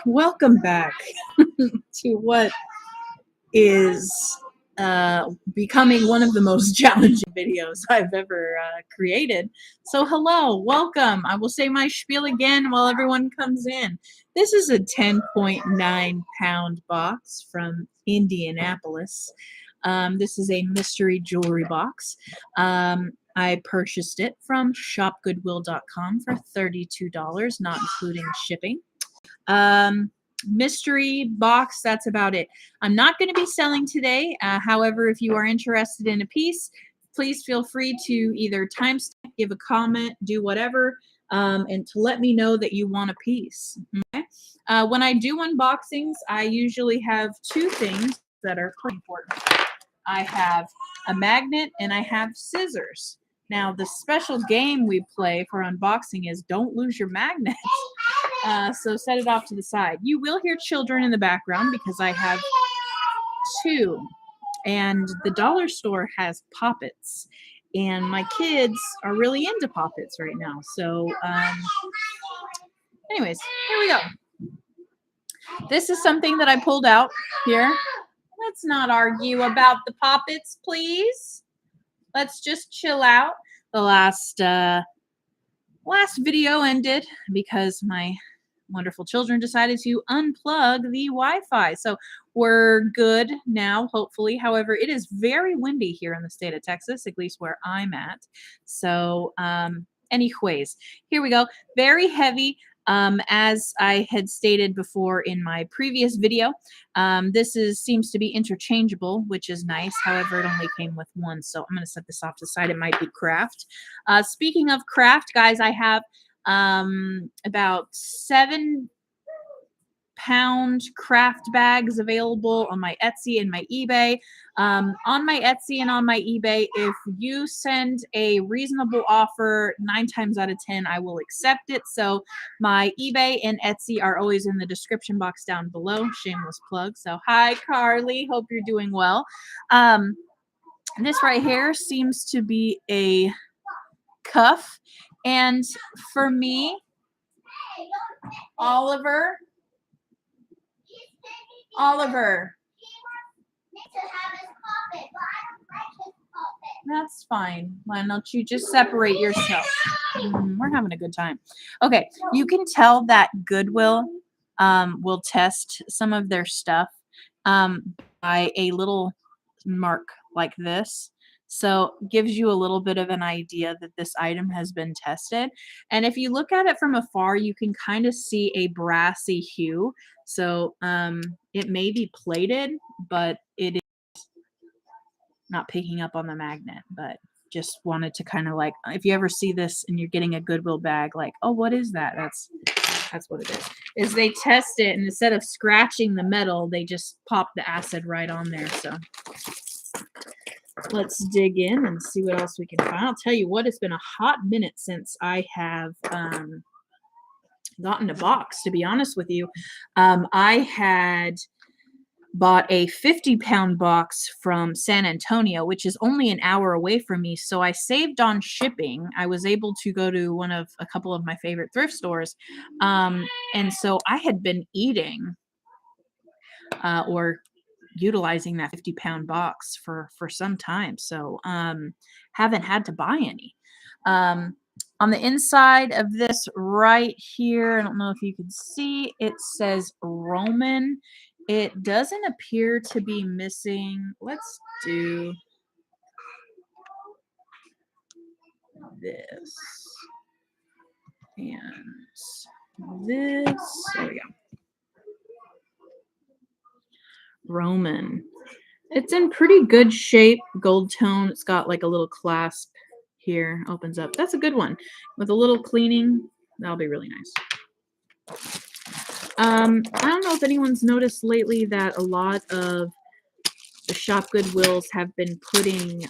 Welcome back to what is becoming one of the most challenging videos I've ever created. So hello, welcome. I will say my spiel again while everyone comes in. This is a 10.9-pound box from Indianapolis. This is a mystery jewelry box. I purchased it from shopgoodwill.com for $32, not including shipping. Mystery box, that's about it. I'm not going to be selling today. However, if you are interested in a piece, please feel free to either timestamp, give a comment, do whatever, and to let me know that you want a piece. Okay? When I do unboxings, I usually have two things that are pretty important. I have a magnet and I have scissors. Now, the special game we play for unboxing is don't lose your magnets. So set it off to the side. You will hear children in the background because I have two. And the dollar store has poppets. And my kids are really into poppets right now. So anyways, here we go. This is something that I pulled out here. Let's not argue about the poppets, please. Let's just chill out. The last video ended because my wonderful children decided to unplug the Wi-Fi. So we're good now, hopefully. However, it is very windy here in the state of Texas, at least where I'm at. So anyways, here we go. Very heavy. As I had stated before in my previous video, this seems to be interchangeable, which is nice. However, it only came with one, so I'm going to set this off to the side. It might be craft. Speaking of craft, guys, I have about 7-pound craft bags available on my Etsy and my eBay. On my Etsy and on my eBay, if you send a reasonable offer, 9 times out of 10, I will accept it. So my eBay and Etsy are always in the description box down below. Shameless plug. So hi, Carly. Hope you're doing well. This right here seems to be a cuff. And for me, Oliver, that's fine. Why don't you just separate yourself? We're having a good time. Okay, you can tell that Goodwill will test some of their stuff by a little mark like this. So gives you a little bit of an idea that this item has been tested. And if you look at it from afar, you can kind of see a brassy hue. So it may be plated, but it is not picking up on the magnet. But just wanted to kind of like, if you ever see this and you're getting a Goodwill bag, like, oh, what is that? That's what it is they test it, and instead of scratching the metal, they just pop the acid right on there. So let's dig in and see what else we can find. I'll tell you what, it's been a hot minute since I have gotten a box, to be honest with you. I had bought a 50-pound box from San Antonio, which is only an hour away from me. So I saved on shipping. I was able to go to a couple of my favorite thrift stores. And so I had been eating or utilizing that 50-pound box for some time. So haven't had to buy any. On the inside of this right here, I don't know if you can see, it says Roman. It doesn't appear to be missing. Let's do this and this. There we go. Roman. It's in pretty good shape, gold tone. It's got like a little clasp here, opens up. That's a good one. With a little cleaning, that'll be really nice. I don't know if anyone's noticed lately that a lot of the shop Goodwills have been putting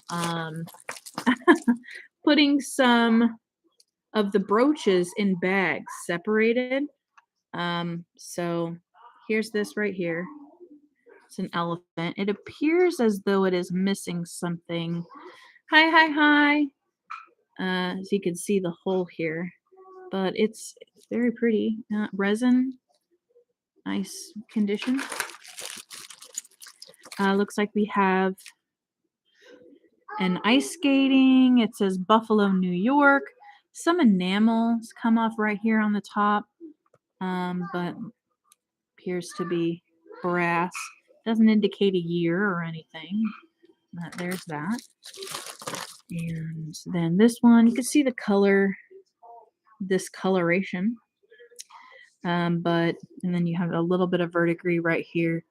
putting some of the brooches in bags separated. So here's this right here. It's an elephant. It appears as though it is missing something. Hi. As you can see the hole here, but it's very pretty. Resin. Nice condition. Looks like we have an ice skating. It says Buffalo, New York. Some enamels come off right here on the top, but appears to be brass. Doesn't indicate a year or anything. But there's that. And then this one, you can see the color, discoloration. And then you have a little bit of verdigris right here.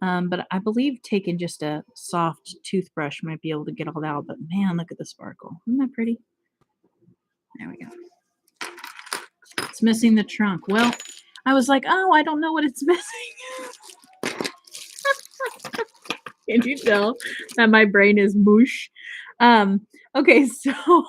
But I believe taking just a soft toothbrush might be able to get all that out. But man, look at the sparkle. Isn't that pretty? There we go. It's missing the trunk. Well, I was like, oh, I don't know what it's missing. Can you tell that my brain is mush? Okay, so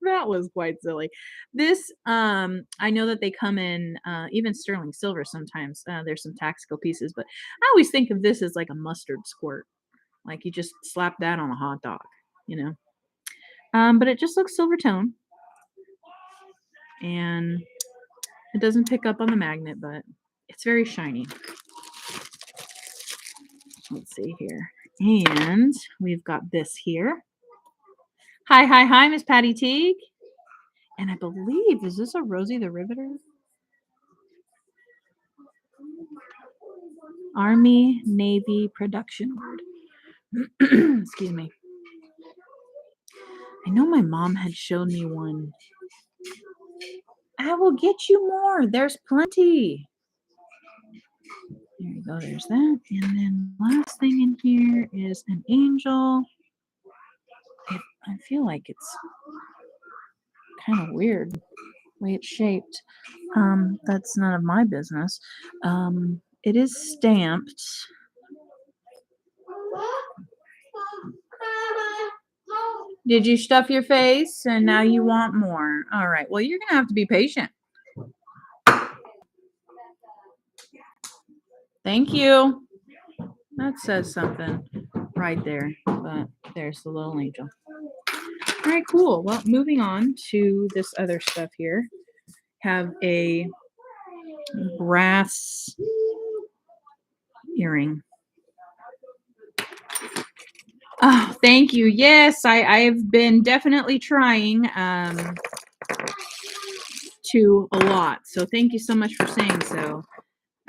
that was quite silly. This, I know that they come in even sterling silver sometimes. There's some tactical pieces, but I always think of this as like a mustard squirt. Like you just slap that on a hot dog, you know. But it just looks silver tone. And it doesn't pick up on the magnet, but it's very shiny. Let's see here. And we've got this here. Hi, Miss Patty Teague. And I believe, is this a Rosie the Riveter? Army Navy production word. Excuse me. I know my mom had shown me one. I will get you more. There's plenty. There you go. There's that. And then last thing in here is an angel. I feel like it's kind of weird the way it's shaped. That's none of my business. It is stamped. Did you stuff your face and now you want more? All right. Well, you're going to have to be patient. Thank you. That says something right there. But there's the little angel. All right, cool. Well, moving on to this other stuff here. Have a brass earring. Oh, thank you. Yes, I've been definitely trying to a lot. So thank you so much for saying so.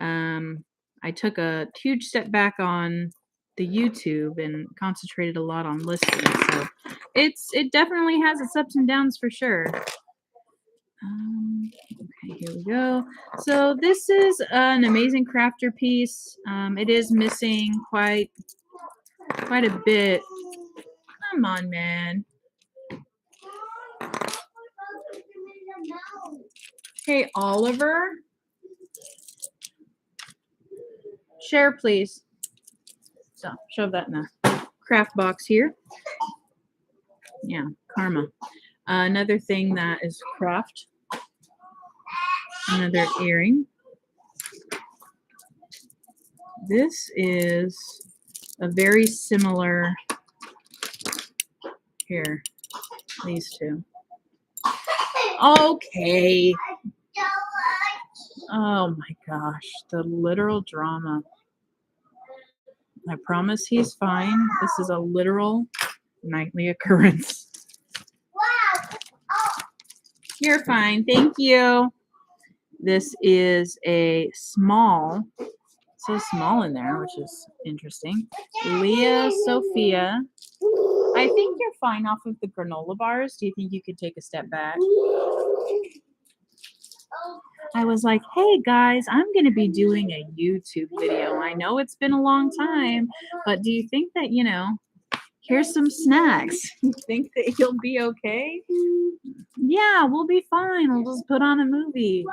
I took a huge step back on the YouTube and concentrated a lot on listening. So it definitely has its ups and downs for sure. Okay, here we go. So this is an amazing crafter piece. It is missing quite a bit. Come on, man. Hey, Oliver. Share, please. So, shove that in the craft box here. Yeah, karma. Another thing that is craft. Another earring. This is a very similar. Here, these two. Okay. Oh my gosh, the literal drama. I promise he's fine. This is a literal nightly occurrence. You're fine. Thank you. This is a small. It says small in there, which is interesting. Leah Sophia. I think you're fine off of the granola bars. Do you think you could take a step back? I was like, hey guys, I'm going to be doing a YouTube video. I know it's been a long time, but do you think that, here's some snacks. You think that you'll be okay? Yeah, we'll be fine. We'll just put on a movie.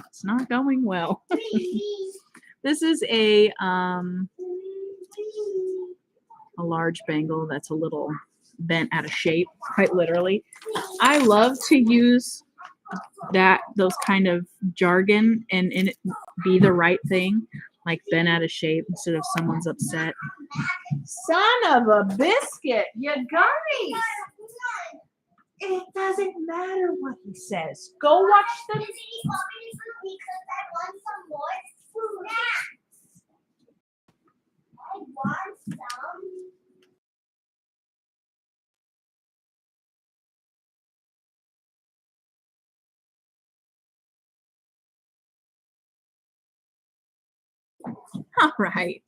It's not going well. This is a large bangle that's a little bent out of shape, quite literally. I love to use those kind of jargon and it be the right thing, like bent out of shape instead of someone's upset. Son of a biscuit, you gummies. It doesn't matter what he says. Go watch the. All right.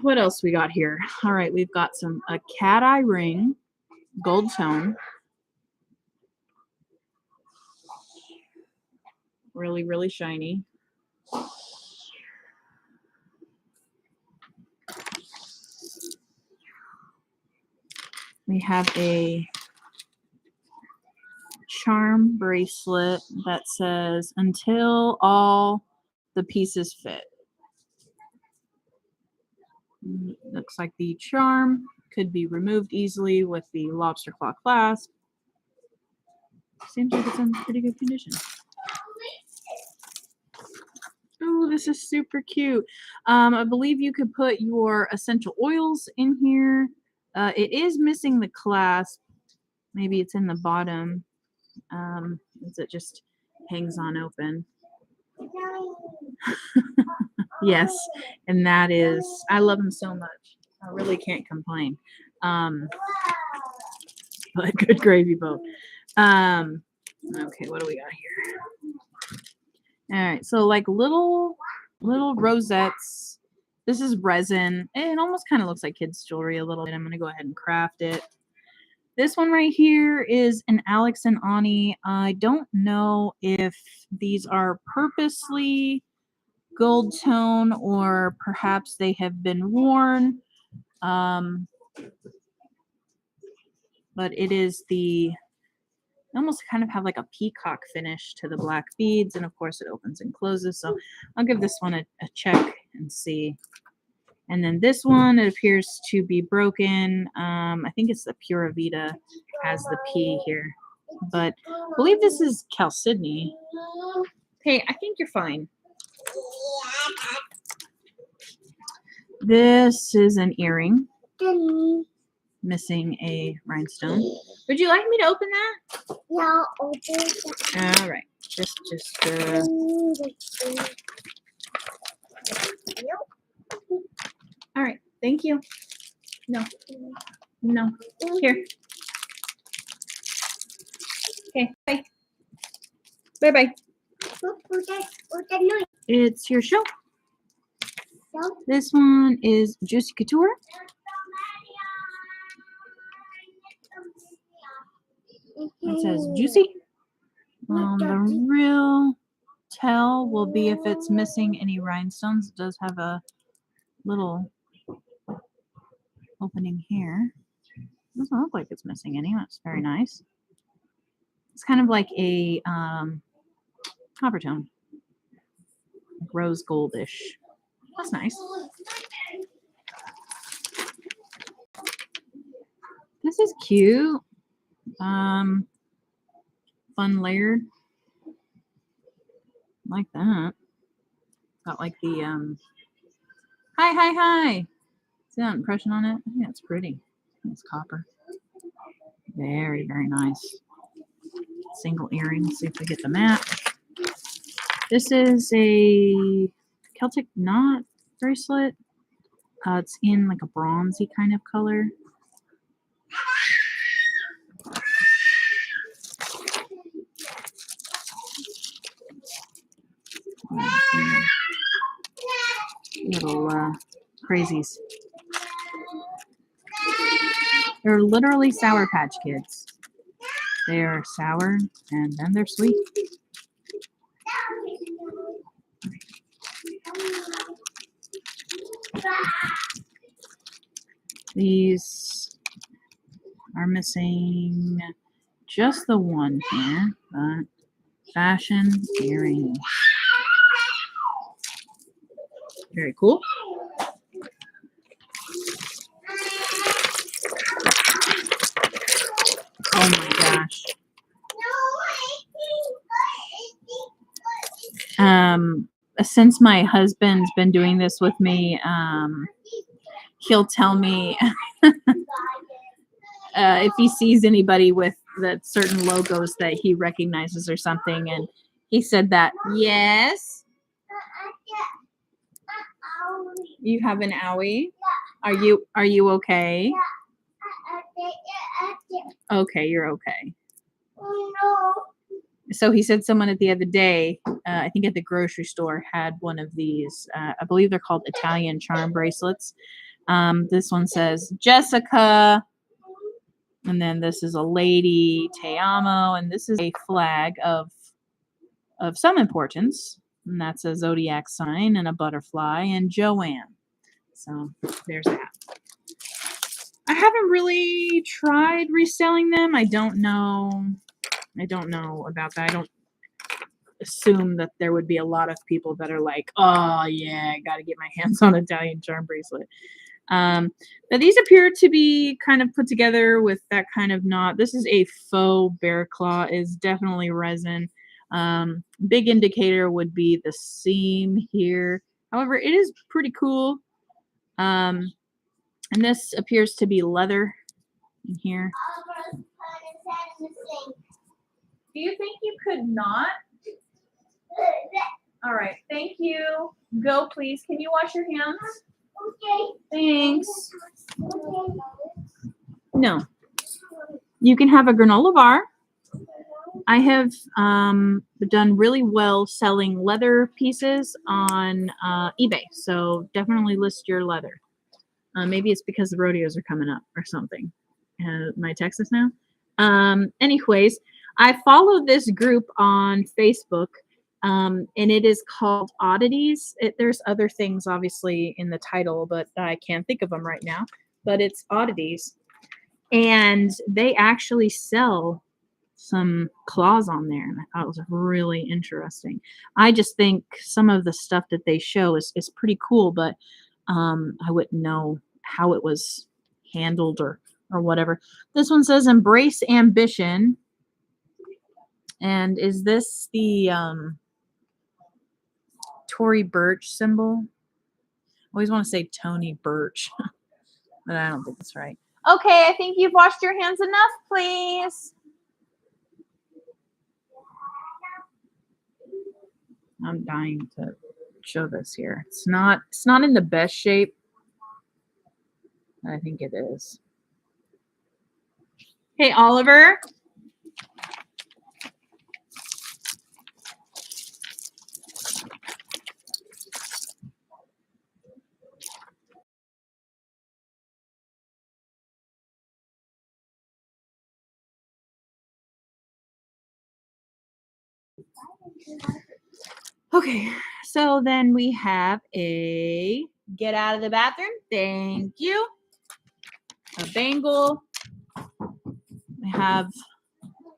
What else we got here? All right, we've got a cat eye ring, gold tone. Really, really shiny. We have a charm bracelet that says, until all the pieces fit. Looks like the charm could be removed easily with the lobster claw clasp. Seems like it's in pretty good condition. Oh, this is super cute. I believe you could put your essential oils in here. It is missing the clasp. Maybe it's in the bottom. It just hangs on open. Yes, and that is, I love them so much. I really can't complain. But good gravy boat. Okay, what do we got here? All right, so like little rosettes. This is resin. It almost kind of looks like kids' jewelry a little bit. I'm going to go ahead and craft it. This one right here is an Alex and Ani. I don't know if these are purposely gold tone or perhaps they have been worn. But it is almost kind of have like a peacock finish to the black beads, and of course it opens and closes. So I'll give this one a check and see. And then this one, it appears to be broken. I think it's the Pura Vida has the P here, but I believe this is Chalcedony. Hey, I think you're fine. This is an earring, missing a rhinestone. Would you like me to open that? Yeah, open it. All right, just all right, thank you. No, here. Okay, bye. Bye. It's your show. This one is Juicy Couture. It says juicy. The real tell will be if it's missing any rhinestones. It does have a little opening here. Doesn't look like it's missing any. That's very nice. It's kind of like a copper tone, like rose goldish. That's nice. This is cute. Fun layered. Like that. Got like the hi. See that impression on it? I think that's pretty. It's copper. Very, very nice. Single earring. Let's see if we get the match. This is a Celtic knot bracelet. It's in like a bronzy kind of color. Little crazies. They're literally Sour Patch Kids. They are sour and then they're sweet. These are missing just the one here, but fashion earring. Very cool. Oh my gosh. Since my husband's been doing this with me, he'll tell me if he sees anybody with the certain logos that he recognizes or something, and he said that, yes. You have an owie? Are you okay? Okay, you're okay. So he said someone at the other day, I think at the grocery store, had one of these. I believe they're called Italian charm bracelets. This one says Jessica, and then this is a lady, Te Amo, and this is a flag of some importance, and that's a zodiac sign and a butterfly and Joanne. So there's that. I haven't really tried reselling them. I don't know about that. I don't assume that there would be a lot of people that are like, oh yeah, I gotta get my hands on Italian charm bracelet. But these appear to be kind of put together with that kind of knot. This is a faux bear claw, is definitely resin. Big indicator would be the seam here. However, it is pretty cool. And this appears to be leather in here. Do you think you could not? All right, thank you. Go, please. Can you wash your hands? Okay. Thanks. No. You can have a granola bar. I have done really well selling leather pieces on eBay, so definitely list your leather. Maybe it's because the rodeos are coming up or something. My Texas now. Anyways, I follow this group on Facebook, and it is called Oddities. There's other things obviously in the title, but I can't think of them right now. But it's Oddities, and they actually sell some claws on there, and I thought it was really interesting. I just think some of the stuff that they show is pretty cool, but I wouldn't know how it was handled or whatever. This one says embrace ambition. And is this the Tory Burch symbol? I always want to say Tony Birch, but I don't think that's right. Okay, I think you've washed your hands enough, please. I'm dying to show this here. It's not in the best shape. I think it is. Hey, Oliver. Okay, so then we have a get out of the bathroom. Thank you. A bangle. We have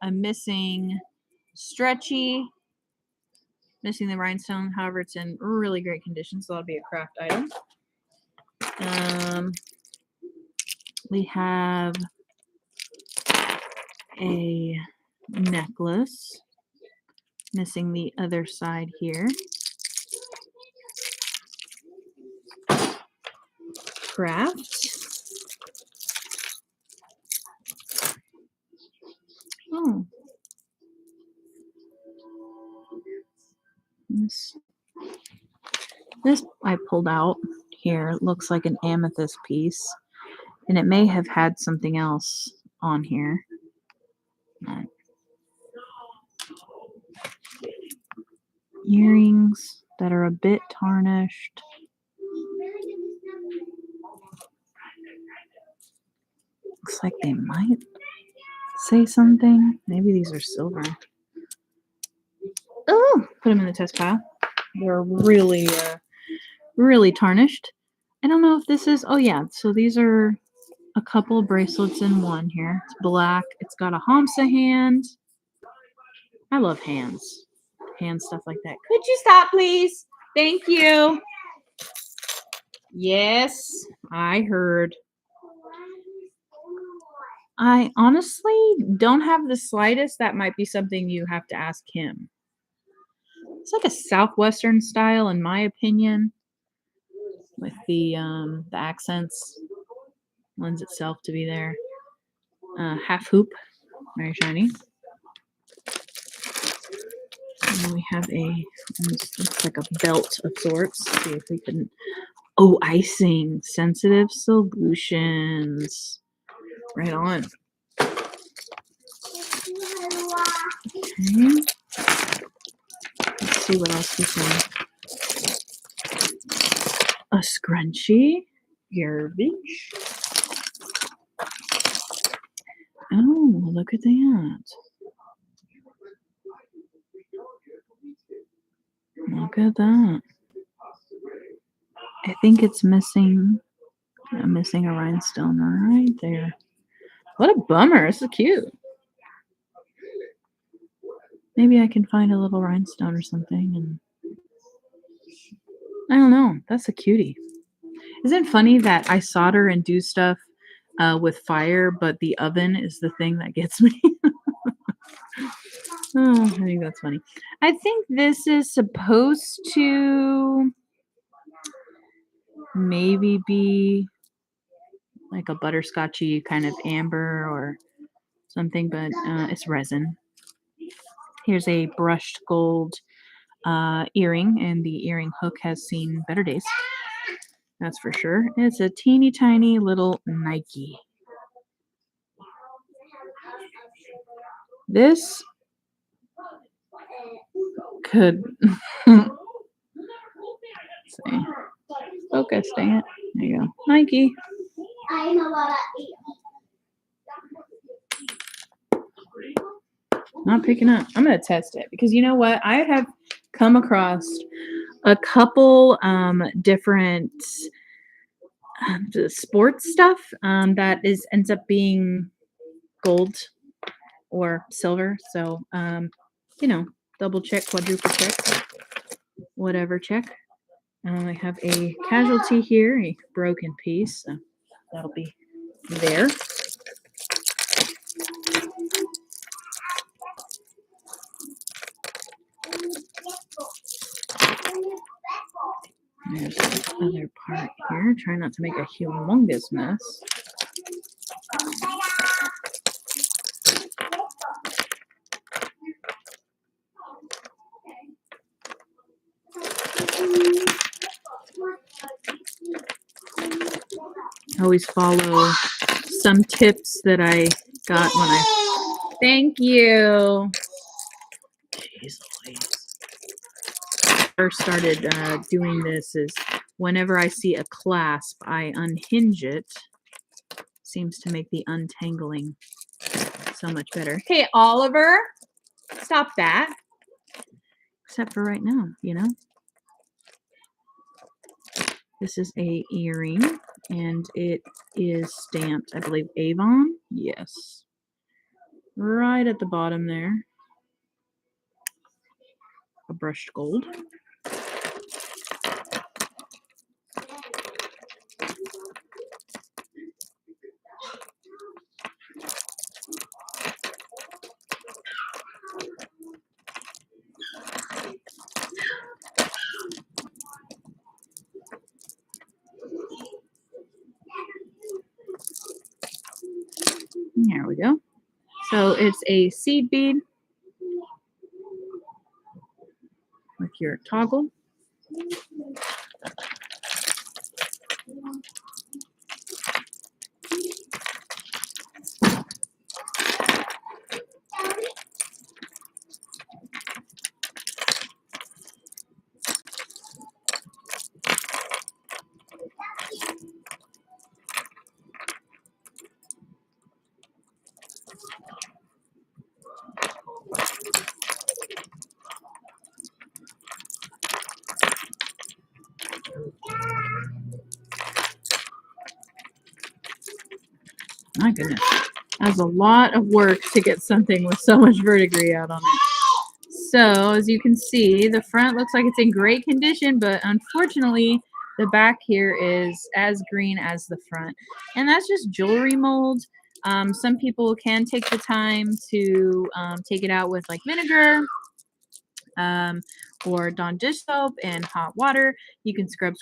a missing stretchy, missing the rhinestone. However, it's in really great condition, so that'll be a craft item. We have a necklace, missing the other side here. Craft. Oh. This I pulled out here. It looks like an amethyst piece, and it may have had something else on here. Earrings that are a bit tarnished. Looks like they might say something. Maybe these are silver. Oh, put them in the test pile. They're really, really tarnished. I don't know if this is. Oh yeah, so these are a couple of bracelets in one here. It's black. It's got a Hamsa hand. I love hands. Hand stuff like that. Could you stop, please? Thank you. Yes, I heard. I honestly don't have the slightest. That might be something you have to ask him. It's like a southwestern style, in my opinion, with the accents. Lends itself to be there. Half hoop, very shiny. And then we have looks like a belt of sorts. Let's see if we can. Oh, icing, sensitive solutions. Right on. Okay. see what else we can. A scrunchie. Garbage. Oh, look at that. Look at that. I think it's missing. I'm missing a rhinestone right there. What a bummer. This is cute. Maybe I can find a little rhinestone or something. And I don't know. That's a cutie. Isn't it funny that I solder and do stuff with fire, but the oven is the thing that gets me? Oh, I think that's funny. I think this is supposed to maybe be like a butterscotchy kind of amber or something, but it's resin. Here's a brushed gold earring, and the earring hook has seen better days. That's for sure. It's a teeny tiny little Nike. This could see. Focus, dang it. There you go. Nike. Not picking up. I'm going to test it because you know what? I have come across a couple different sports stuff that ends up being gold or silver. So, double check, quadruple check, whatever check. I have a casualty here, a broken piece. So that'll be there. There's the other part here. Try not to make a humongous mess. Always follow some tips that I got when I... Thank you. Jeez Louise. First started doing this is whenever I see a clasp, I unhinge it. Seems to make the untangling so much better. Hey, Oliver, stop that. Except for right now, you know. This is a earring, and it is stamped, I believe, Avon. Yes. Right at the bottom there. A brushed gold. There we go. So it's a seed bead with your toggle. My goodness. That's a lot of work to get something with so much verdigris out on it. So, as you can see, the front looks like it's in great condition, but unfortunately, the back here is as green as the front. And that's just jewelry mold. Some people can take the time to take it out with like vinegar or Dawn dish soap and hot water. You can scrub.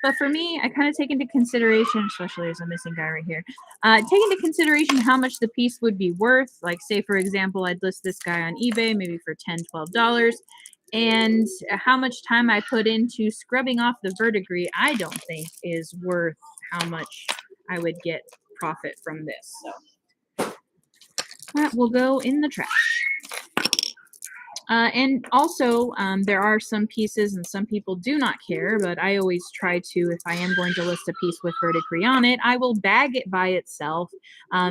But for me, I kind of take into consideration, especially as a missing guy right here, take into consideration how much the piece would be worth. Like, say, for example, I'd list this guy on eBay maybe for $10, $12. And how much time I put into scrubbing off the verdigris, I don't think is worth how much I would get profit from this. So that will go in the trash. And also, there are some pieces, and some people do not care, but I always try to, if I am going to list a piece with verdigris on it, I will bag it by itself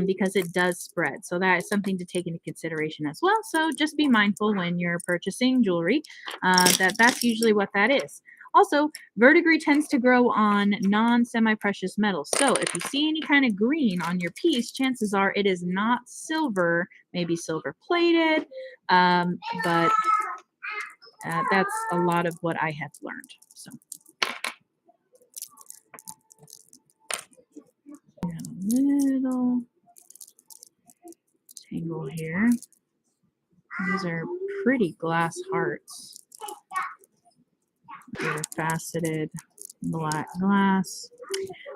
because it does spread. So that is something to take into consideration as well. So just be mindful when you're purchasing jewelry that's usually what that is. Also, verdigris tends to grow on non-semi-precious metals. So if you see any kind of green on your piece, chances are it is not silver, maybe silver plated, but that's a lot of what I have learned. So got a little tangle here. These are pretty glass hearts. They're faceted black glass.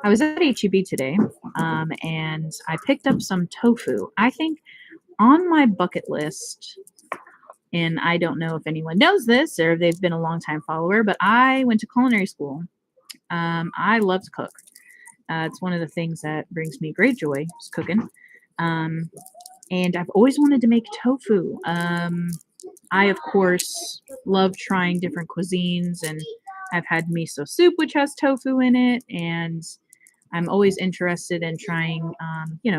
I was at HEB today, and I picked up some tofu. I think on my bucket list, and I don't know if anyone knows this or if they've been a long time follower, but I went to culinary school. I love to cook. It's one of the things that brings me great joy, is cooking. And I've always wanted to make tofu. I, of course, love trying different cuisines, and I've had miso soup, which has tofu in it, and I'm always interested in trying,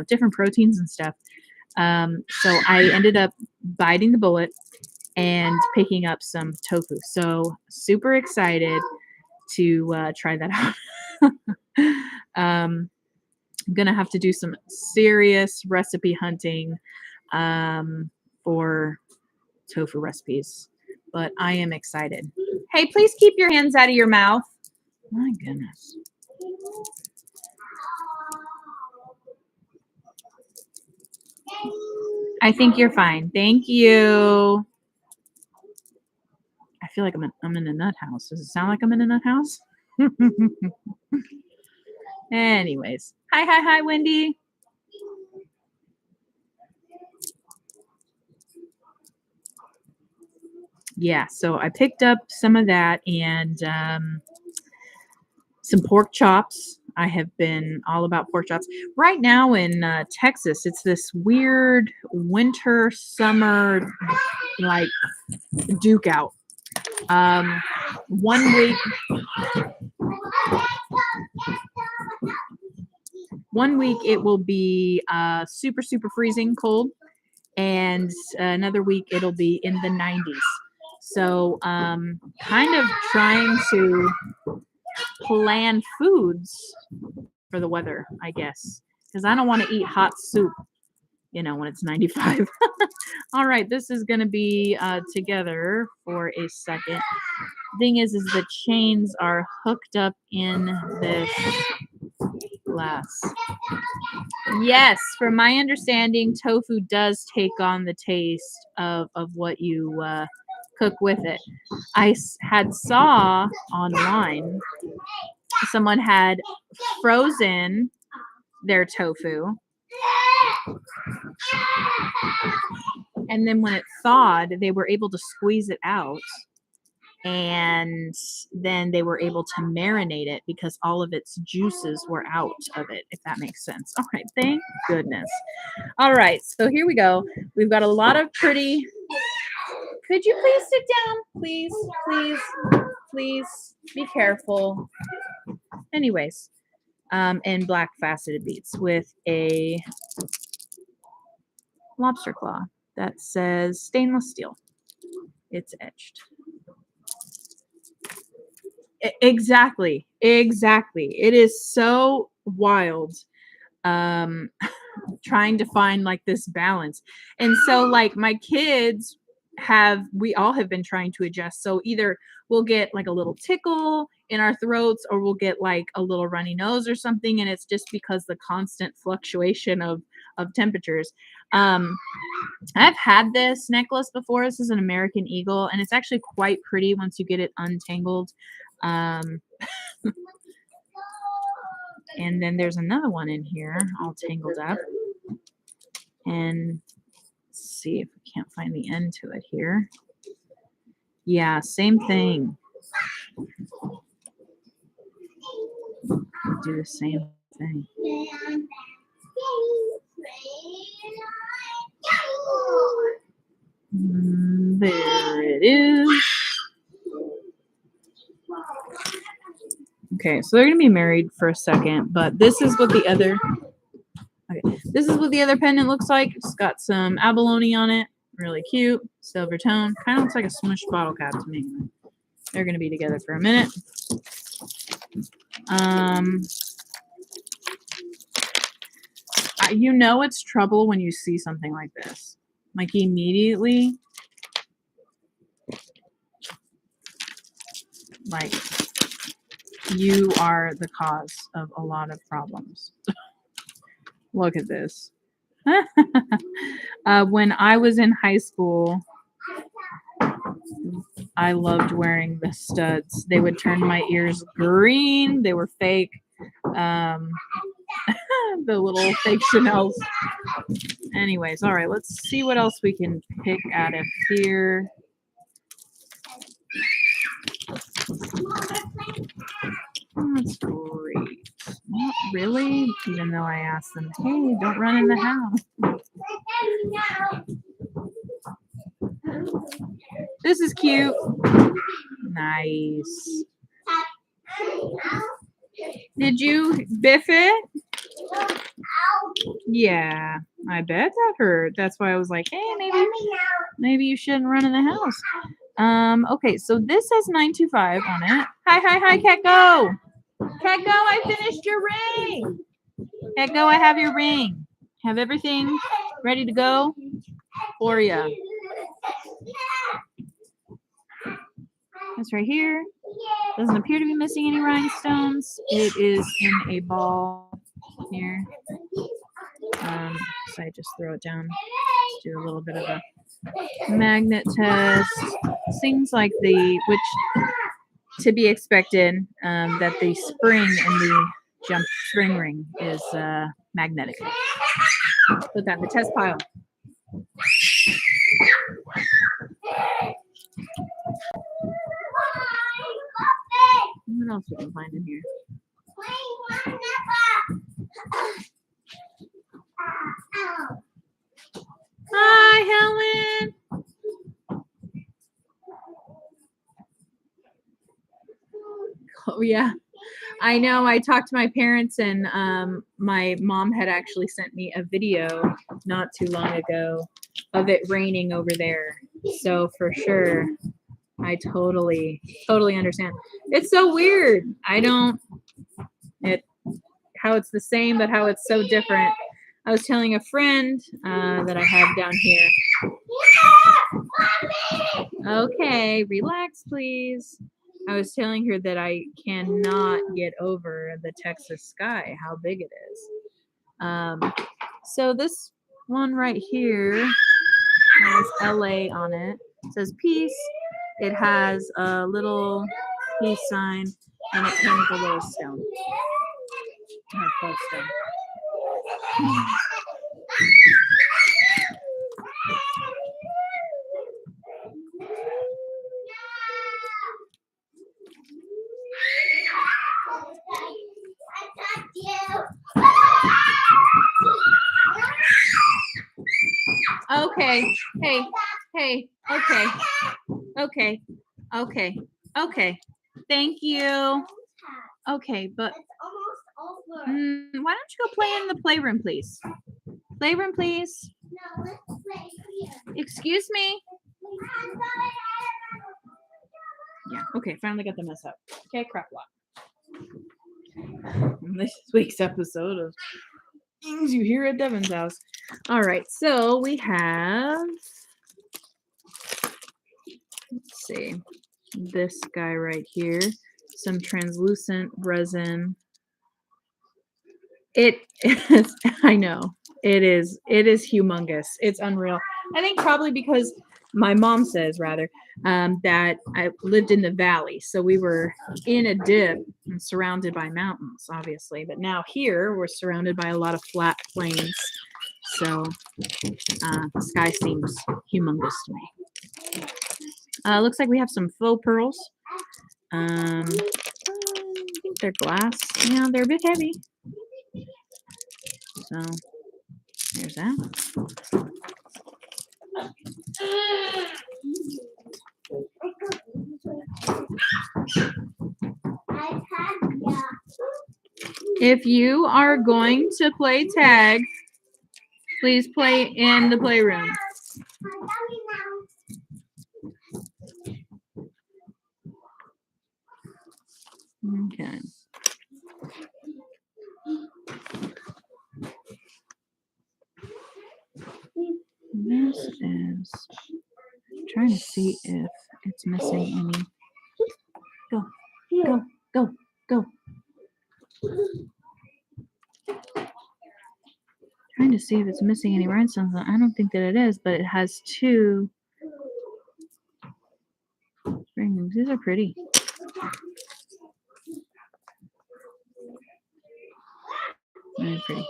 different proteins and stuff. So I ended up biting the bullet and picking up some tofu. So super excited to try that out. I'm gonna have to do some serious recipe hunting for tofu recipes, but I am excited. Hey, please keep your hands out of your mouth. My goodness. I think you're fine. Thank you. I feel like I'm in a nut house. Does it sound like I'm in a nut house? Anyways. Hi, Wendy. Yeah, so I picked up some of that and some pork chops. I have been all about pork chops. Right now in Texas, it's this weird winter, summer, like duke out. 1 week, 1 week it will be super, super freezing cold, and another week it'll be in the 90s. So kind of trying to plan foods for the weather, I guess, because I don't want to eat hot soup, when it's 95. All right, this is going to be together for a second. Thing is the chains are hooked up in this glass. Yes, from my understanding, tofu does take on the taste of what you cook with it. I had saw online someone had frozen their tofu, and then when it thawed, they were able to squeeze it out, and then they were able to marinate it because all of its juices were out of it, if that makes sense. All right, thank goodness. All right, so here we go. We've got a lot of pretty. Could you please sit down? Please be careful. Anyways, and black faceted beads with a lobster claw that says stainless steel. It's etched. Exactly. It is so wild trying to find like this balance. And so like my kids we all have been trying to adjust. So either we'll get like a little tickle in our throats, or we'll get like a little runny nose or something, and it's just because the constant fluctuation of temperatures. I've had this necklace before. This is an American Eagle, and it's actually quite pretty once you get it untangled. And then there's another one in here all tangled up, and let's see if we can't find the end to it here. Yeah, same thing. Do the same thing. Very it is. Okay, so they're gonna be married for a second, but this is what the other. Okay, this is what the other pendant looks like. It's got some abalone on it. Really cute, silver tone. Kind of looks like a smushed bottle cap to me. They're gonna be together for a minute. You know it's trouble when you see something like this. Like immediately, like you are the cause of a lot of problems. Look at this. When I was in high school, I loved wearing the studs. They would turn my ears green. They were fake. The little fake Chanels. Anyways, all right, let's see what else we can pick out of here. That's great. Not really, even though I asked them, hey, don't run in the house. This is cute. Nice. Did you biff it? Yeah, I bet that hurt. That's why I was like, hey, maybe you shouldn't run in the house. Okay, so this says 925 on it. Hi, Cat Go. Cat Go, I finished your ring. Cat Go, I have your ring. Have everything ready to go for you. It's right here. Doesn't appear to be missing any rhinestones. It is in a ball here. So I just throw it down. Let's do a little bit of a magnet test. Seems like which to be expected, that the spring in the jump spring ring is magnetic. Put that in the test pile. What else we can find in here? Hi, Helen. Oh, yeah. I know. I talked to my parents, and my mom had actually sent me a video not too long ago of it raining over there. So for sure, I totally understand. It's so weird. How it's the same, but how it's so different. I was telling a friend that I have down here. Okay, relax, please. I was telling her that I cannot get over the Texas sky, how big it is. So this one right here has LA on it. It says peace. It has a little peace sign, and it came with a little stone. Or a full stone. Okay. Hey. Okay. Thank you. Okay, but why don't you go play in the playroom, please? Playroom, please. No, let's play here. Excuse me. Yeah. Okay. Finally got the mess up. Okay. Crap lot. This week's episode of things you hear at Devin's house. All right. So we have. Let's see. This guy right here. Some translucent resin. It is. I know. It is humongous. It's unreal. I think probably because my mom says rather that I lived in the valley, so we were in a dip and surrounded by mountains, obviously. But now here we're surrounded by a lot of flat plains, so the sky seems humongous to me. Looks like we have some faux pearls. I think they're glass. Yeah, they're a bit heavy. So there's that. If you are going to play tag, please play in the playroom. Okay. This is trying to see if it's missing any. Go, go, go, go. Trying to see if it's missing any rhinestones. I don't think that it is, but it has two rings. These are pretty. Very pretty.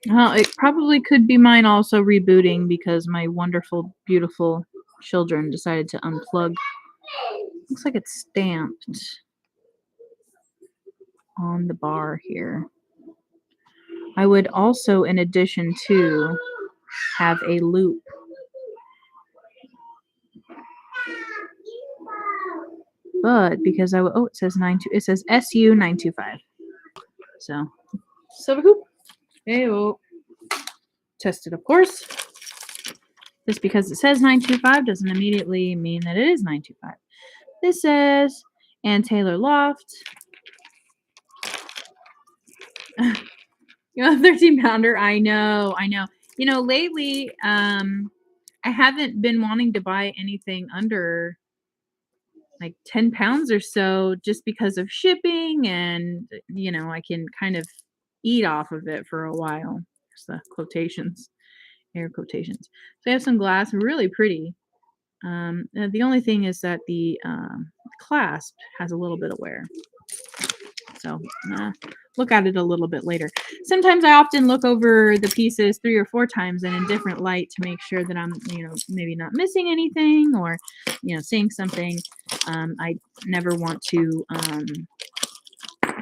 Well, it probably could be mine also rebooting because my wonderful, beautiful children decided to unplug. Looks like it's stamped on the bar here. I would also, in addition to, have a loop. But because it says it says SU 925. So silver hoop. Hey-oh. Tested, of course. Just because it says 925 doesn't immediately mean that it is 925. This says Ann Taylor Loft. You know, 13-pounder. I know. You know, lately, I haven't been wanting to buy anything under like 10 pounds or so just because of shipping and, you know, I can kind of eat off of it for a while. There's the quotations, air quotations. So I have some glass, really pretty. The only thing is that the clasp has a little bit of wear. So look at it a little bit later. Sometimes I often look over the pieces 3 or 4 times and in different light to make sure that I'm, you know, maybe not missing anything or, you know, seeing something. I never want to, you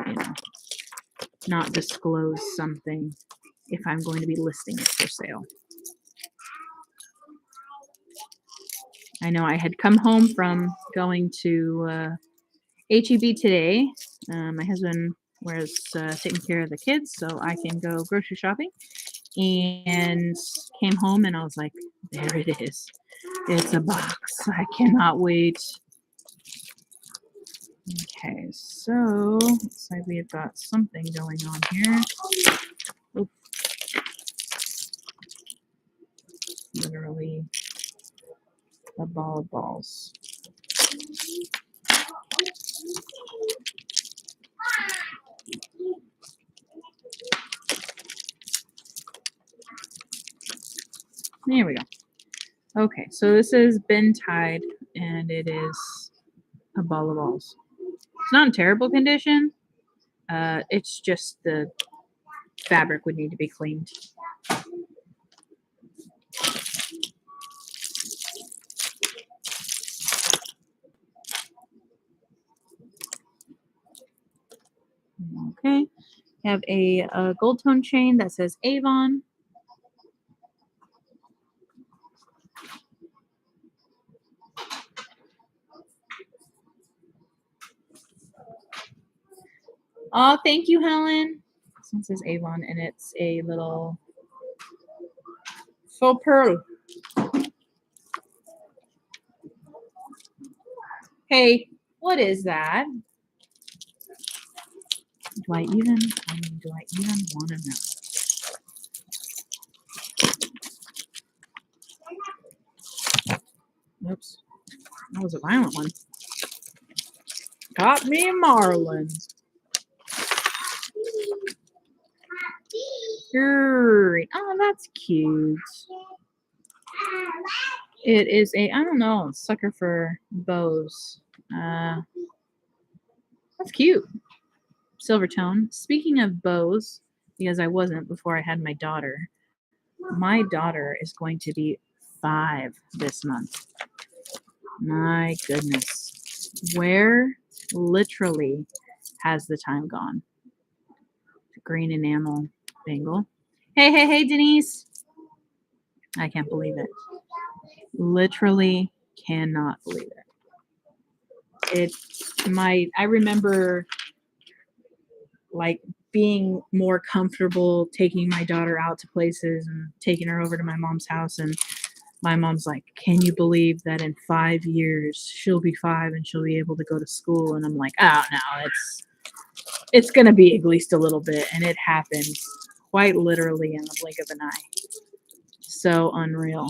know, not disclose something if I'm going to be listing it for sale. I know I had come home from going to HEB today. My husband was taking care of the kids, so I can go grocery shopping. And came home and I was like, there it is. It's a box. I cannot wait. Okay, so looks like we've got something going on here. Oop. Literally a ball of balls. There we go. Okay, so this has been tied and it is a ball of balls. It's not in terrible condition. It's just the fabric would need to be cleaned. Okay, I have a gold tone chain that says Avon. Oh, thank you, Helen. This one says Avon, and it's a little faux pearl. Hey, what is that? Do I even want to know? Oops. That was a violent one. Caught me marlin. Great. Oh, that's cute. It is I don't know, sucker for bows. That's cute. Silver tone. Speaking of bows, because I wasn't before I had my daughter is going to be 5 this month. My goodness. Where literally has the time gone? Green enamel bangle. Hey, hey, hey, Denise. I can't believe it. Literally cannot believe it. I remember like being more comfortable taking my daughter out to places and taking her over to my mom's house, and my mom's like, can you believe that in 5 years she'll be 5 and she'll be able to go to school? And I'm like, oh no, it's gonna be at least a little bit. And it happens quite literally in the blink of an eye. So unreal.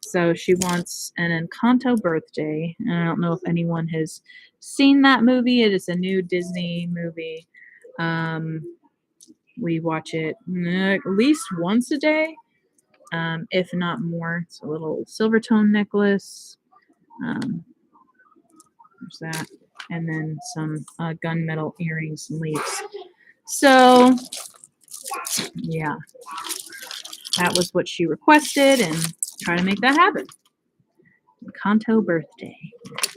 So she wants an Encanto birthday, and I don't know if anyone has seen that movie. It is a new Disney movie. We watch it at least once a day, if not more. It's a little silver tone necklace. There's that, and then some gunmetal earrings and leaves. So yeah, that was what she requested, and try to make that happen. Encanto birthday.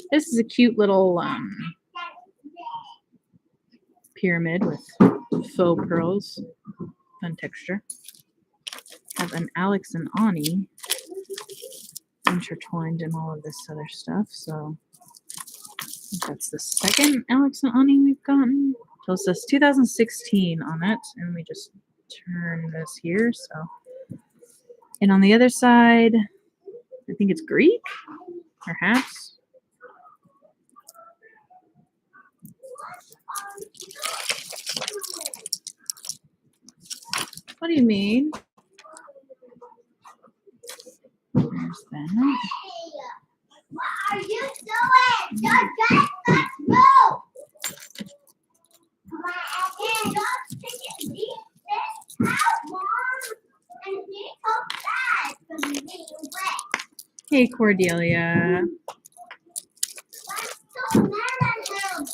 This is a cute little pyramid with faux pearls. Fun texture. Have an Alex and Ani intertwined in all of this other stuff. So I think that's the second Alex and Ani we've gotten. So it says 2016 on it, and we just turn this here. So, and on the other side, I think it's Greek, perhaps. What do you mean? There's that. What are you doing? Just get that move. And just take this out, Mom. And he took that from me away. Hey, Cordelia. What's so mad at him?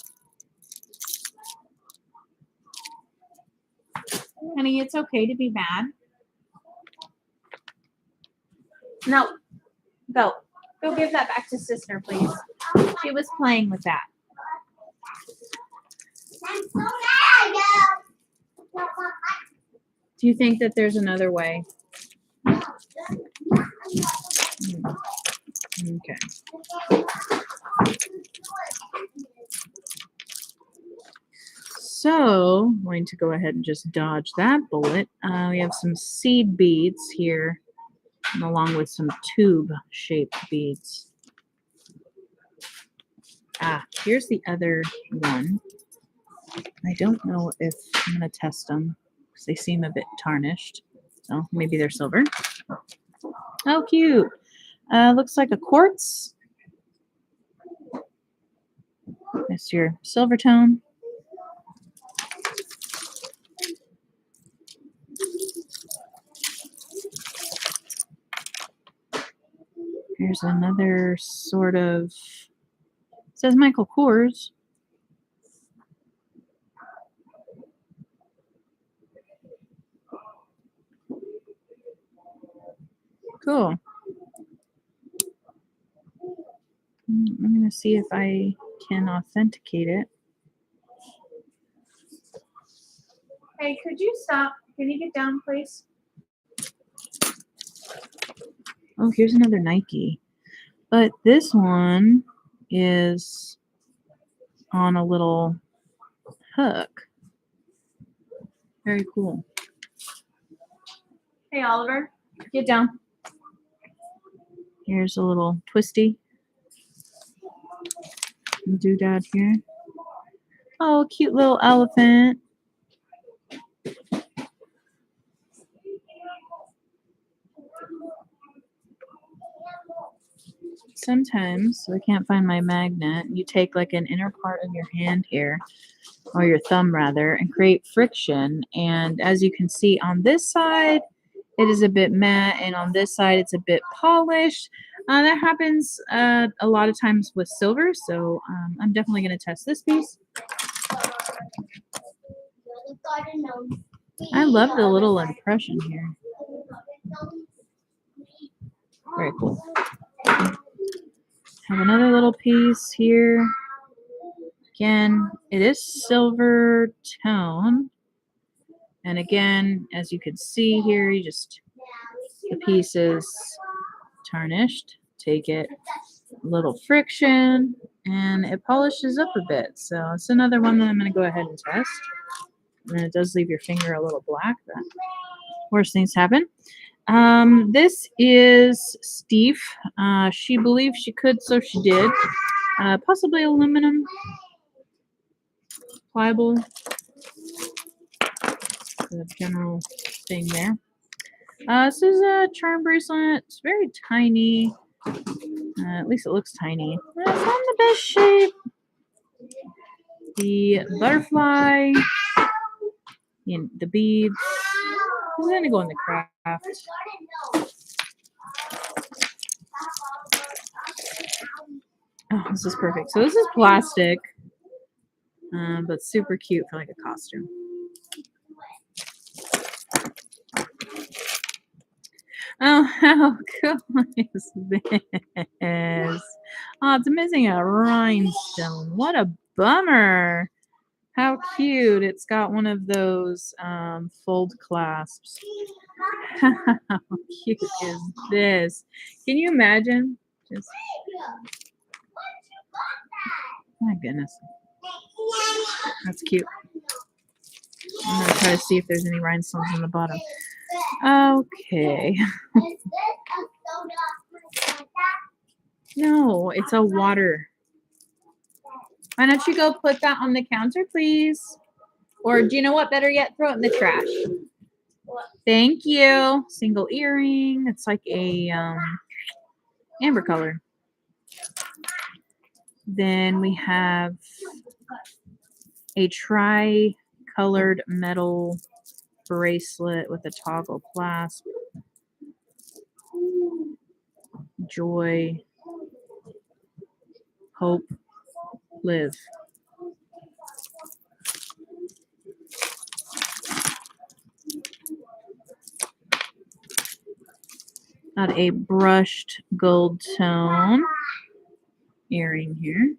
Honey, it's okay to be mad. No. Go. Go give that back to sister, please. She was playing with that. I'm so mad, yo. Do you think that there's another way? Okay. So, I'm going to go ahead and just dodge that bullet. We have some seed beads here, and along with some tube-shaped beads. Here's the other one. I don't know if I'm going to test them because they seem a bit tarnished. So maybe they're silver. Oh, cute. Looks like a quartz. That's your silver tone. Here's another sort of, it says Michael Kors. Cool. I'm going to see if I can authenticate it. Hey, could you stop? Can you get down, please? Oh, here's another Nike. But this one is on a little hook. Very cool. Hey, Oliver, get down. Here's a little twisty doodad here. Oh, cute little elephant. Sometimes, so I can't find my magnet, you take like an inner part of your hand here, or your thumb rather, and create friction. And as you can see on this side, it is a bit matte, and on this side, it's a bit polished. That happens a lot of times with silver, so I'm definitely going to test this piece. I love the little impression here. Very cool. Have another little piece here. Again, it is silver tone, And again, as you can see here, you just, the piece is tarnished. Take it, a little friction, and it polishes up a bit. So it's another one that I'm going to go ahead and test. And it does leave your finger a little black, but worse things happen. This is Steve. She believed she could, so she did. Possibly aluminum, pliable, the general thing there. This is a charm bracelet. It's very tiny. At least it looks tiny. It's not in the best shape. The butterfly, the beads. This is going to go in the craft. Oh, this is perfect. So this is plastic, but super cute for like a costume. Oh, how cool is this? Oh, it's missing a rhinestone. What a bummer. How cute. It's got one of those fold clasps. How cute is this? Can you imagine? Just, my goodness. That's cute. I'm going to try to see if there's any rhinestones on the bottom. Okay. No, it's a water. Why don't you go put that on the counter, please? Or do you know what? Better yet, throw it in the trash. Thank you. Single earring. It's like a amber color. Then we have a tri-colored metal bracelet with a toggle clasp. Joy, hope, live. Got a brushed gold tone earring here.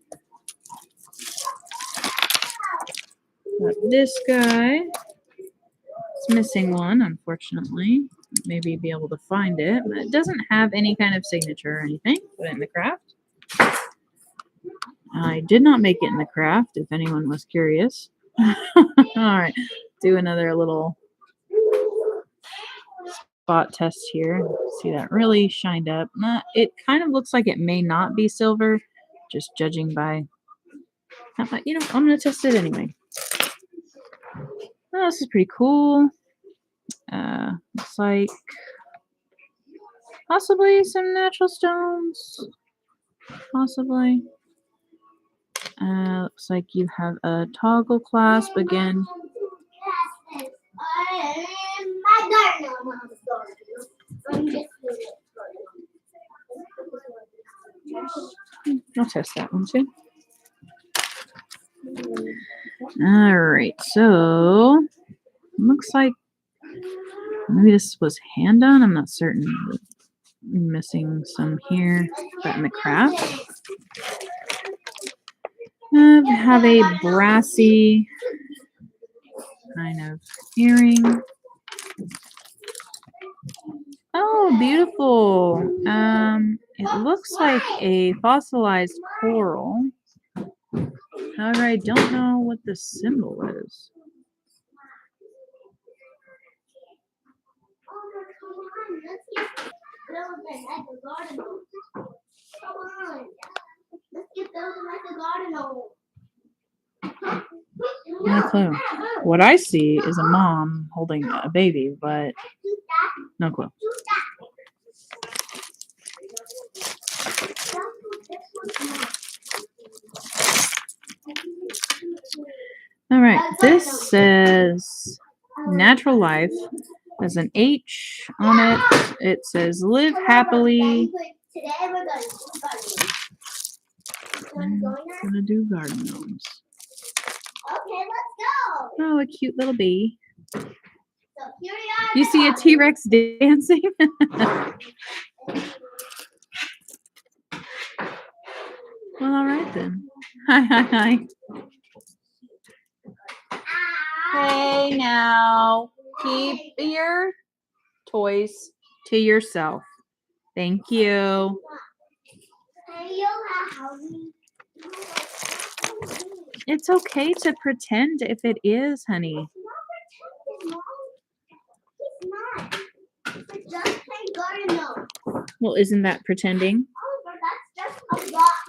Got this guy. It's missing one, unfortunately. Maybe be able to find it, but it doesn't have any kind of signature or anything. Put it in the craft. I did not make it in the craft, if anyone was curious. All right, do another little spot test here. See that really shined up. It kind of looks like it may not be silver, just judging by. I'm gonna test it anyway. Oh, this is pretty cool. Looks like possibly some natural stones. Possibly. Looks like you have a toggle clasp again. I'll test that one too. All right, so looks like maybe this was hand done. I'm not certain. I'm missing some here, but in the craft. Have a brassy kind of earring. Oh, beautiful. It looks like a fossilized coral. However, I don't know what the symbol is. No clue. What I see is a mom holding a baby, but no clue. All right, this says natural life. There's an H on it. It says live happily. I'm gonna do garden gnomes. Okay, let's go. Oh, a cute little bee. So here we are. You see a T-Rex dancing? Well, all right then. Hi. Hey now. Keep your toys to yourself. Thank you. It's okay to pretend if it is, honey. Well, isn't that pretending? That's just a rock.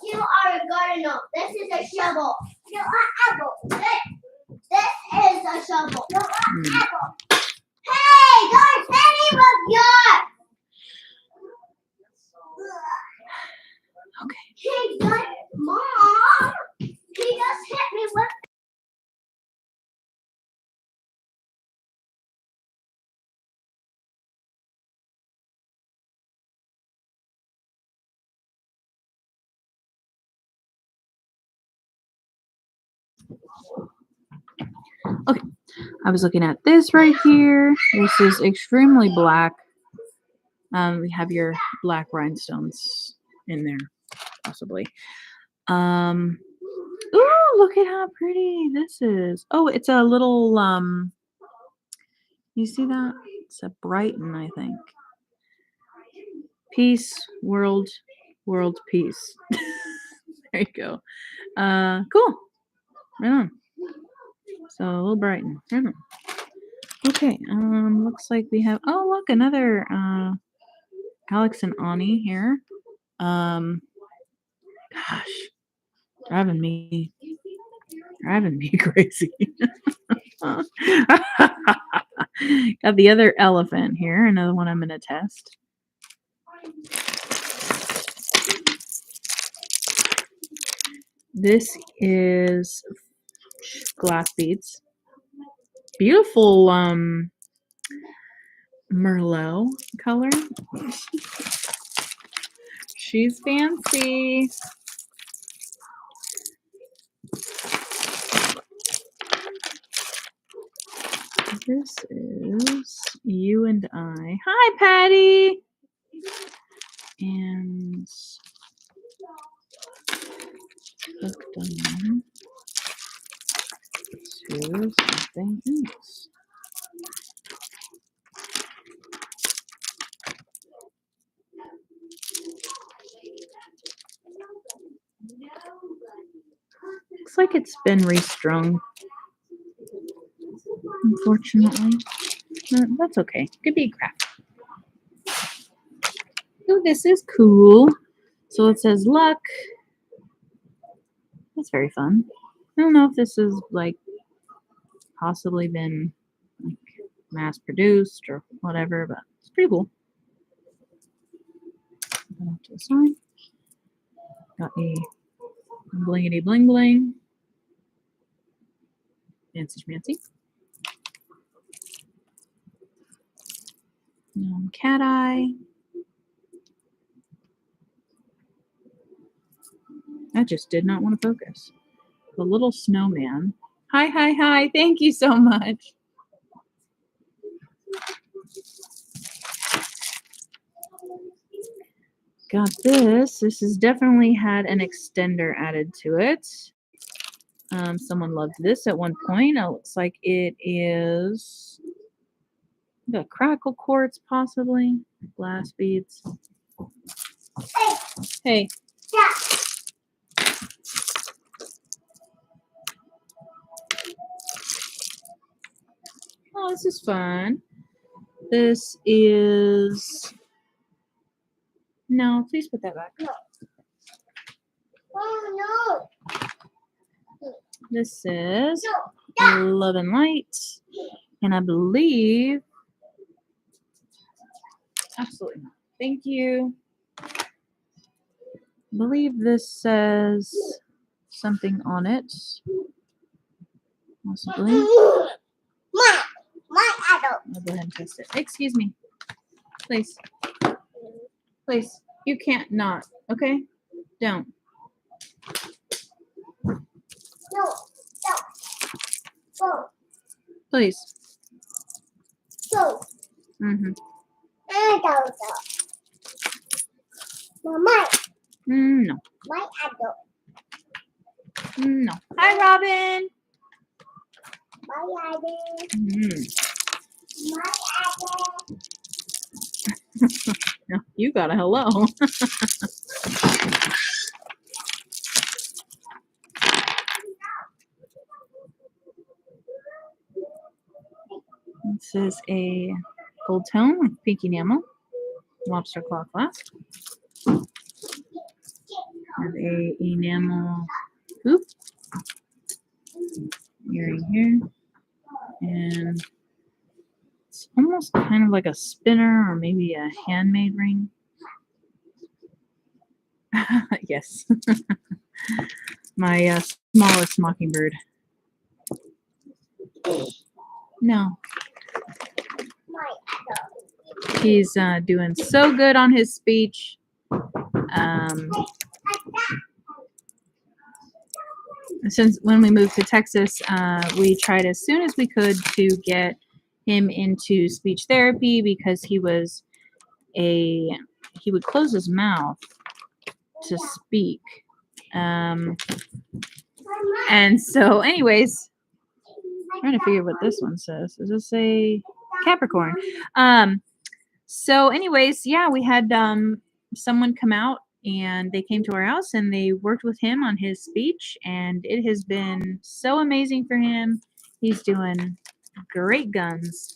You are a gardener. This is a shovel. You are apple. This is a shovel. You are apple. Hey, don't any of yours. Okay. He got Mom. He just hit me with. Okay, I was looking at this right here. This is extremely black. We have your black rhinestones in there, possibly. Ooh, look at how pretty this is. Oh, it's a little, you see that? It's a Brighton, I think. Peace, world, peace. There you go. Cool. Right on. So a little Brighton. Right on. Okay, looks like we have, oh, look, another, Alex and Ani here. Gosh, driving me crazy. Got the other elephant here, another one I'm going to test. This is glass beads. Beautiful Merlot color. She's fancy. This is You and I. Hi, Patty. And hooked on to something else. Looks like it's been restrung. Unfortunately. No, that's okay. Could be craft. Oh, this is cool. So it says luck. That's very fun. I don't know if this is like possibly been like mass produced or whatever, but it's pretty cool. Go off to the side. Got a blingity bling bling. Fancy schmancy. Cat eye. That just did not want to focus. The little snowman. Hi, hi, hi. Thank you so much. Got this. This has definitely had an extender added to it. Someone loved this at one point. It looks like it is the crackle quartz, possibly. Glass beads. Hey. Yeah. Oh, this is fun. This is... No, please put that back. Oh no. This is No. Love and Light. And I believe... Absolutely not. Thank you. I believe this says something on it. Possibly. My adult. I'll go ahead and test it. Excuse me. Please. Please. You can't not. Okay? Don't. No. No. Go. Please. Go. Mm-hmm. I don't know. Mama. No. My adult. No. Hi, Robin. My adult. Mm. My adult. No, you got a hello. This is a gold tone with pink enamel, lobster claw clasp. Have a enamel hoop earring here, and it's almost kind of like a spinner or maybe a handmade ring. Yes, my smallest mockingbird. No, My adult. he's doing so good on his speech. Since when we moved to Texas, we tried as soon as we could to get him into speech therapy because he would close his mouth to speak. And so, anyways, I'm trying to figure what this one says. Does it say Capricorn? So, anyways, yeah, we had someone come out and they came to our house and they worked with him on his speech, and it has been so amazing for him. He's doing great guns,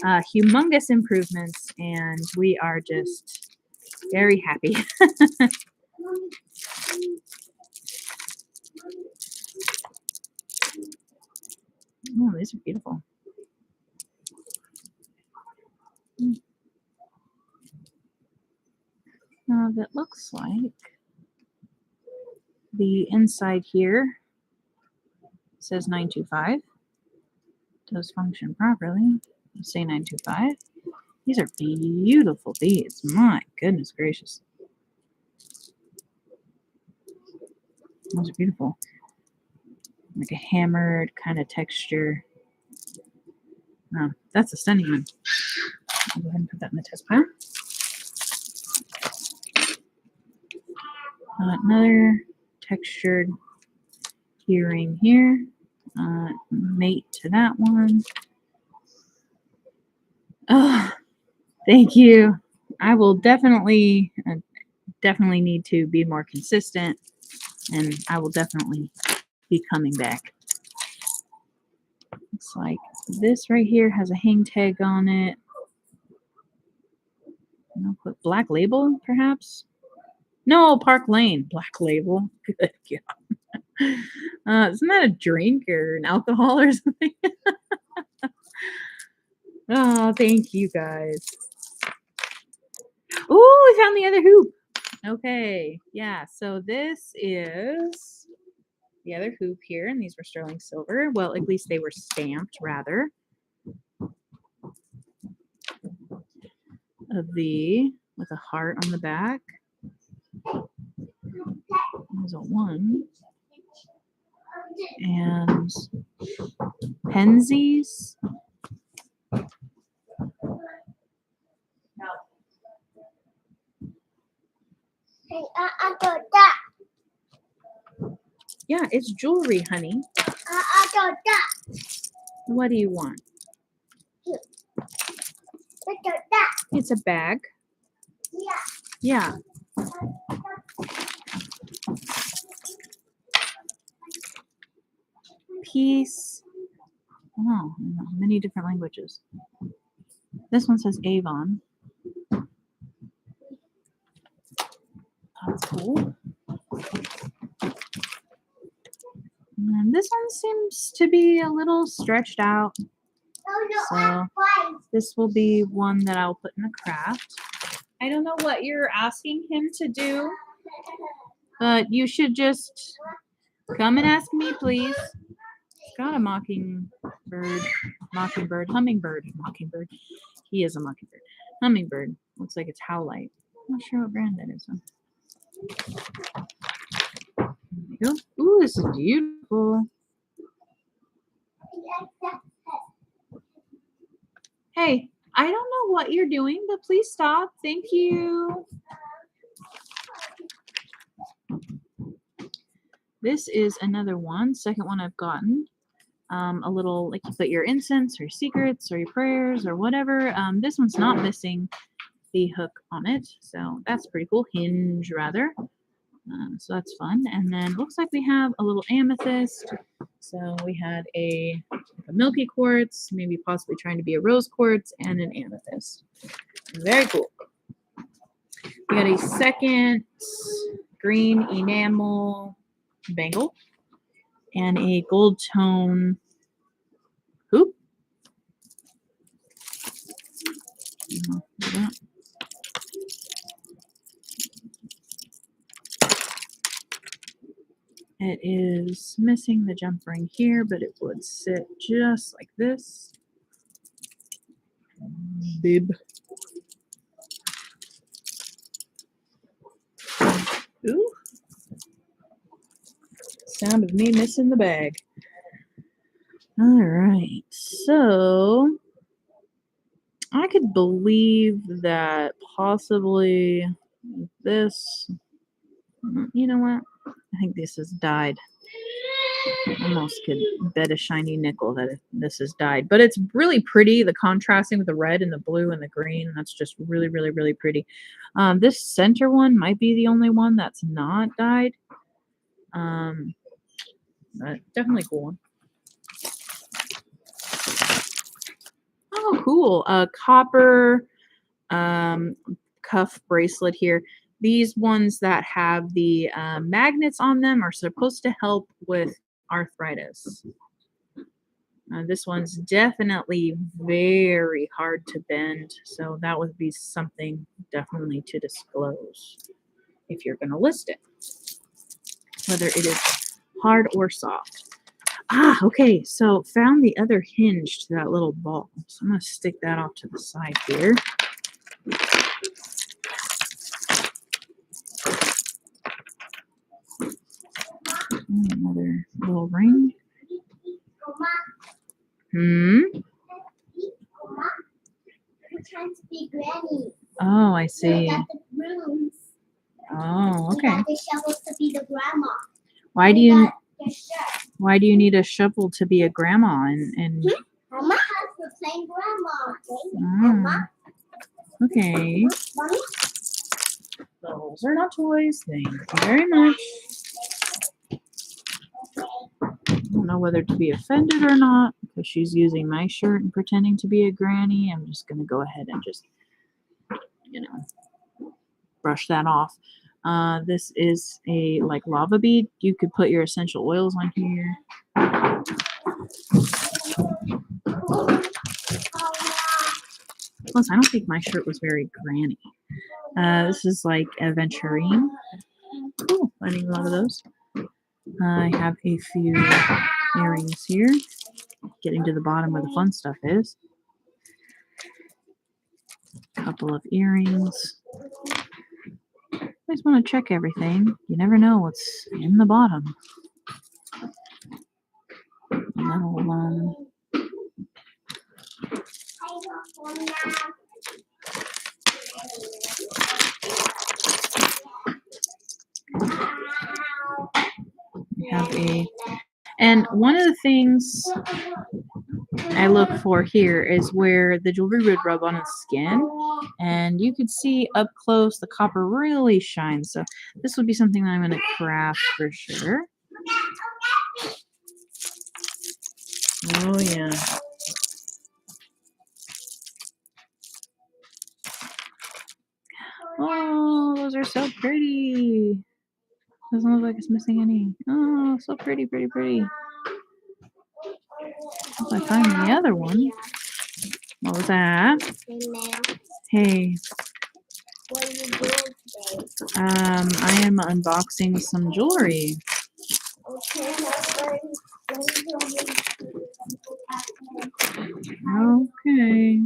humongous improvements, and we are just very happy. Oh, these are beautiful. That looks like the inside here says 925. Does function properly. Say 925. These are beautiful beads. My goodness gracious. Those are beautiful. Like a hammered kind of texture. Oh, that's a stunning one. I'll go ahead and put that in the test pile. Another textured earring here. Mate to that one. Oh, thank you. I will definitely need to be more consistent, and I will definitely be coming back. Looks like this right here has a hang tag on it. I'll put Black Label, perhaps. No, Park Lane. Black Label. Good God. Isn't that a drink or an alcohol or something? Oh, thank you guys. Oh, we found the other hoop. Okay, yeah, so this is the other hoop here, and these were sterling silver. Well, at least they were stamped, rather. With a heart on the back. There's a 1. And Pensies. Hey, I got that. Yeah, it's jewelry, honey. I got that. What do you want? I got that. It's a bag. Yeah. Yeah. Peace. Oh, many different languages. This one says Avon. That's cool. And this one seems to be a little stretched out. So this will be one that I'll put in the craft. I don't know what you're asking him to do, but you should just come and ask me, please. Got a hummingbird. He is a mockingbird. Hummingbird. Looks like it's Howlite. Not sure what brand that is though. There we go. Ooh, this is beautiful. Hey, I don't know what you're doing, but please stop. Thank you. This is another one, second one I've gotten. A little, like you put your incense or your secrets or your prayers or whatever. This one's not missing the hook on it, so that's pretty cool. Hinge, rather. So that's fun. And then looks like we have a little amethyst. So we had a milky quartz, maybe possibly trying to be a rose quartz, and an amethyst. Very cool. We got a second green enamel bangle and a gold tone hoop. It is missing the jump ring here, but it would sit just like this. Bib. Ooh. Sound of me missing the bag. All right, so I could believe that possibly this, you know what? I think this is dyed. Almost could bet a shiny nickel that this is dyed, but it's really pretty. The contrasting with the red and the blue and the green, that's just really, really, really pretty. This center one might be the only one that's not dyed. But definitely cool one. Oh, cool. A copper cuff bracelet here. These ones that have the magnets on them are supposed to help with arthritis. This one's definitely very hard to bend, so that would be something definitely to disclose if you're going to list it, whether it is hard or soft. Ah, okay, so found the other hinge to that little ball. So I'm going to stick that off to the side here. Another little ring. Pretend to be Granny. Oh, I see. Got the brooms. Oh, okay. Got the shovels to be the grandma. Why do you need a shovel to be a grandma? And Mama has the same grandma. Mama. Okay. Mommy? Those are not toys. Thank you very much. I don't know whether to be offended or not because she's using my shirt and pretending to be a granny. I'm just going to go ahead and just, brush that off. This is a lava bead. You could put your essential oils on here. Plus, I don't think my shirt was very granny. This is like aventurine. Cool. Finding a lot of those. I have a few earrings here. Getting to the bottom where the fun stuff is. A couple of earrings. I just want to check everything. You never know what's in the bottom. And one of the things I look for here is where the jewelry would rub on the skin, and you could see up close the copper really shines. So this would be something that I'm going to craft for sure. Oh yeah. Oh, those are so pretty. Doesn't look like it's missing any. Oh, so pretty, pretty, pretty. If I find the other one. What was that? Hey. What are you doing today? I am unboxing some jewelry. Okay.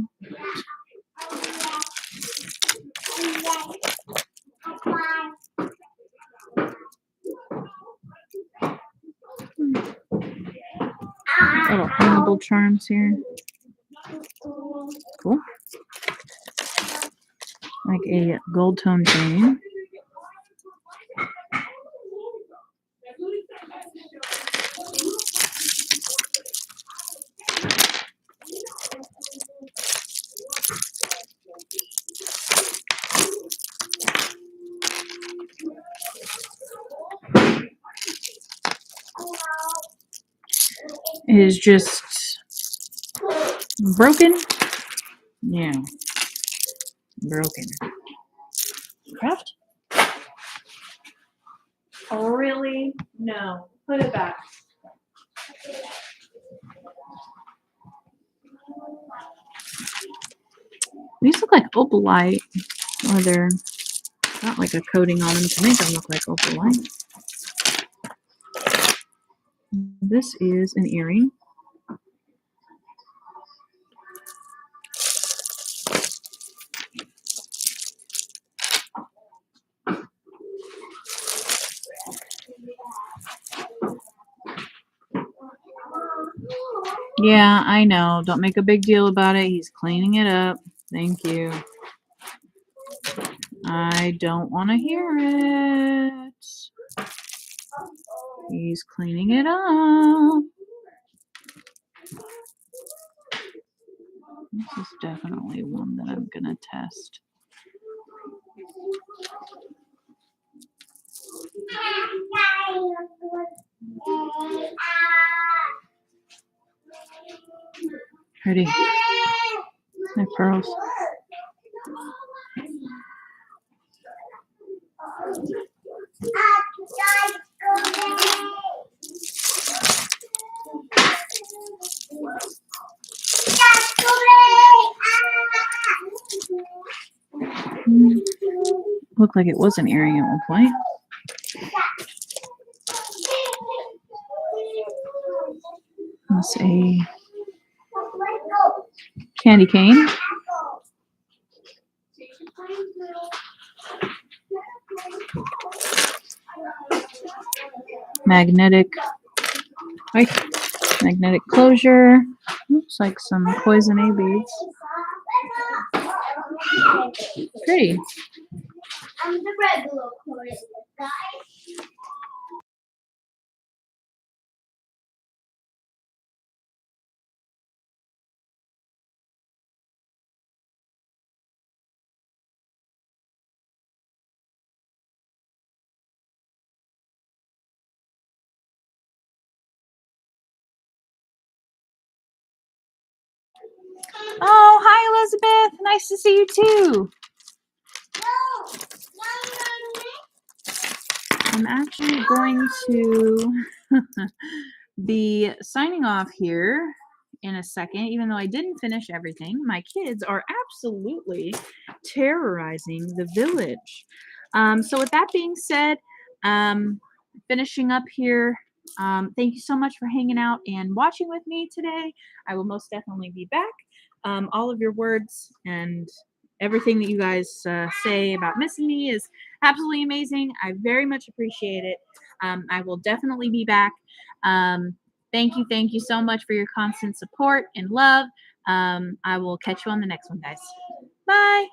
Little hangable charms here. Cool. Like a gold tone chain. It is just broken. Yeah. Broken. Craft? Oh, really? No. Put it back. These look like opalite. Or they're got like a coating on them to make them look like opalite. This is an earring. Yeah, I know. Don't make a big deal about it. He's cleaning it up. Thank you. I don't want to hear it. He's cleaning it up. This is definitely one that I'm going to test. Pretty. My pearls. Looked like it was an earring at one point. That's a candy cane. Magnetic closure. Looks like some poison A beads. Pretty. I'm the regular poison, guys. Oh, hi, Elizabeth. Nice to see you too. I'm actually going to be signing off here in a second, even though I didn't finish everything. My kids are absolutely terrorizing the village. So with that being said, finishing up here, thank you so much for hanging out and watching with me today. I will most definitely be back. All of your words and everything that you guys say about missing me is absolutely amazing. I very much appreciate it. I will definitely be back. Thank you so much for your constant support and love. I will catch you on the next one, guys. Bye.